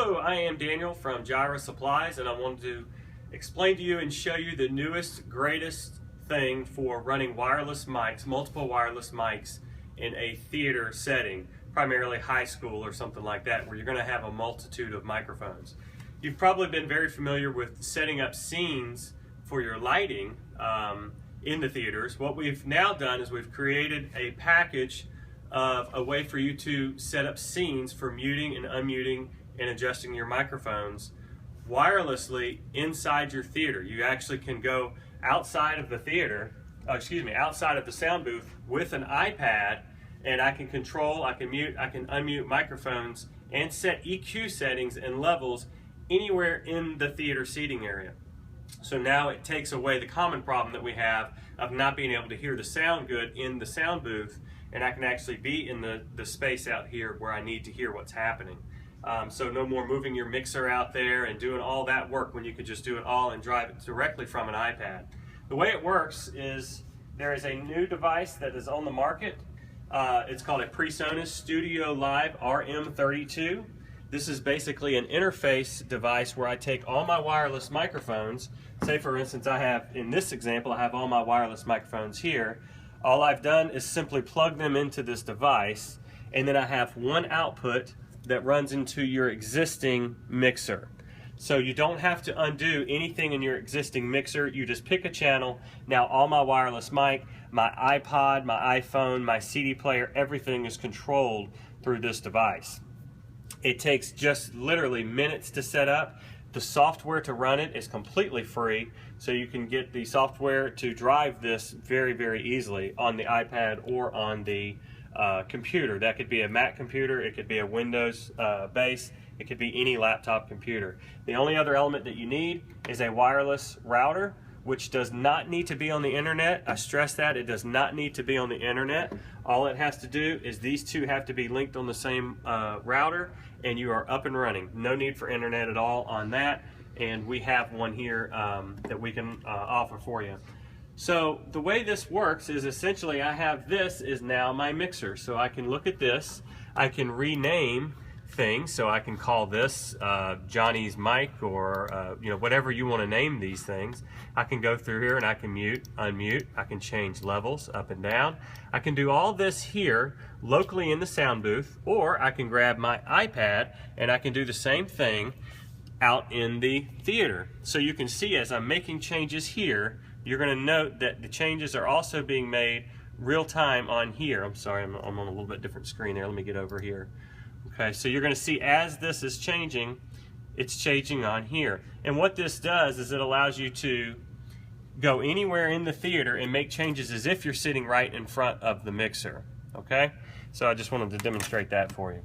Hello, I am Daniel from Jireh Supplies, and I wanted to explain to you and show you the newest, greatest thing for running wireless mics, multiple wireless mics in a theater setting, primarily high school or something like that, where you're going to have a multitude of microphones. You've probably been very familiar with setting up scenes for your lighting in the theaters. What we've now done is we've created a package of a way for you to set up scenes for muting and unmuting and adjusting your microphones wirelessly inside your theater. You actually can go outside of the theater, outside of the sound booth with an iPad, and I can control, I can mute, I can unmute microphones and set EQ settings and levels anywhere in the theater seating area. So now it takes away the common problem that we have of not being able to hear the sound good in the sound booth, and I can actually be in the space out here where I need to hear what's happening. So no more moving your mixer out there and doing all that work when you could just do it all and drive it directly from an iPad. The way it works is there is a new device that is on the market. It's called a Presonus Studio Live RM32. This is basically an interface device where I take all my wireless microphones. Say for instance I have, in this example, I have all my wireless microphones here. All I've done is simply plug them into this device, and then I have one output that runs into your existing mixer. So you don't have to undo anything in your existing mixer. You just pick a channel. Now all my wireless mic, my iPod, my iPhone, my CD player, everything is controlled through this device. It takes just literally minutes to set up. The software to run it is completely free, so you can get the software to drive this very, very easily on the iPad or on the computer. That could be a Mac computer, it could be a Windows base, it could be any laptop computer. The only other element that you need is a wireless router, which does not need to be on the internet. I stress that, it does not need to be on the internet. All it has to do is these two have to be linked on the same router, and you are up and running. No need for internet at all on that, and we have one here that we can offer for you. So the way this works is essentially I have this is now my mixer. So I can look at this, I can rename things, so I can call this Johnny's mic, or whatever you want to name these things. I can go through here and I can mute, unmute, I can change levels up and down. I can do all this here locally in the sound booth, or I can grab my iPad and I can do the same thing out in the theater. So you can see as I'm making changes here, you're going to note that the changes are also being made real time on here. I'm sorry, I'm on a little bit different screen there. Let me get over here. Okay, so you're going to see as this is changing, it's changing on here. And what this does is it allows you to go anywhere in the theater and make changes as if you're sitting right in front of the mixer. Okay, so I just wanted to demonstrate that for you.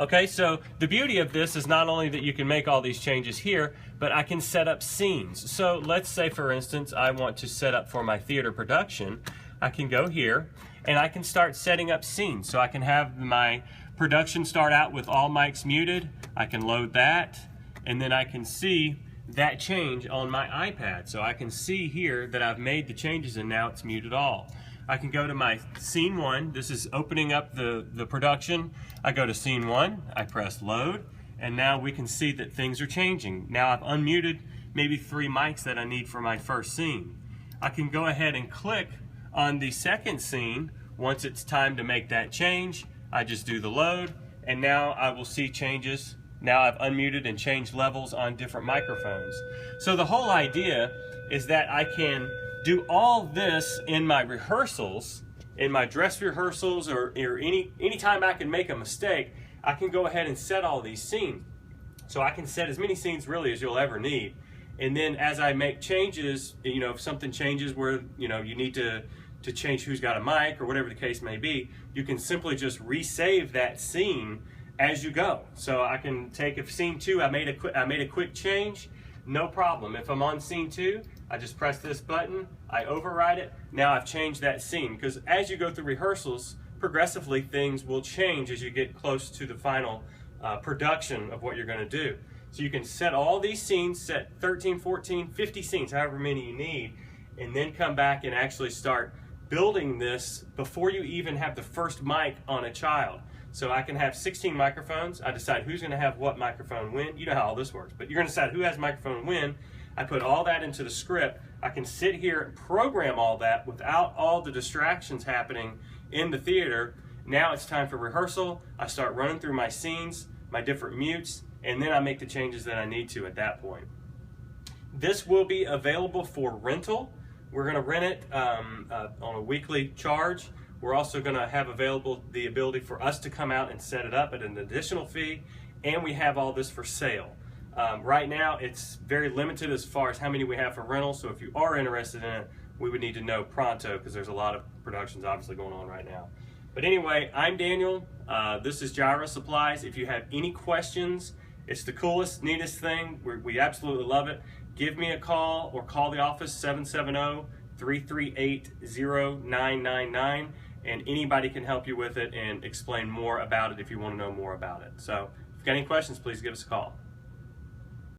Okay, so the beauty of this is not only that you can make all these changes here, but I can set up scenes. So let's say, for instance, I want to set up for my theater production. I can go here and I can start setting up scenes. So I can have my production start out with all mics muted. I can load that, and then I can see that change on my iPad. So I can see here that I've made the changes and now it's muted all. I can go to my scene one. This is opening up the production. I go to scene one, I press load, and now we can see that things are changing. Now I've unmuted maybe 3 mics that I need for my first scene. I can go ahead and click on the second scene. Once it's time to make that change, I just do the load, and now I will see changes. Now I've unmuted and changed levels on different microphones. So the whole idea is that I can do all this in my rehearsals, in my dress rehearsals, or any time I can make a mistake, I can go ahead and set all these scenes. So I can set as many scenes really as you'll ever need. And then as I make changes, if something changes where you need to change who's got a mic or whatever the case may be, you can simply just resave that scene as you go. So I can take, if scene 2 I made a quick change, no problem. If I'm on scene 2, I just press this button, I override it, now I've changed that scene. Because as you go through rehearsals, progressively things will change as you get close to the final production of what you're going to do. So you can set all these scenes, set 13, 14, 50 scenes, however many you need, and then come back and actually start building this before you even have the first mic on a child. So I can have 16 microphones. I decide who's going to have what microphone when. You know how all this works, but you're going to decide who has microphone when. I put all that into the script. I can sit here and program all that without all the distractions happening in the theater. Now it's time for rehearsal. I start running through my scenes, my different mutes, and then I make the changes that I need to at that point. This will be available for rental. We're going to rent it on a weekly charge. We're also going to have available the ability for us to come out and set it up at an additional fee, and we have all this for sale. Right now, it's very limited as far as how many we have for rental, so if you are interested in it, we would need to know pronto because there's a lot of productions obviously going on right now. But anyway, I'm Daniel. This is Jireh Supplies. If you have any questions, it's the coolest, neatest thing. We absolutely love it. Give me a call or call the office, 770-338-0999, and anybody can help you with it and explain more about it if you want to know more about it. So if you've got any questions, please give us a call.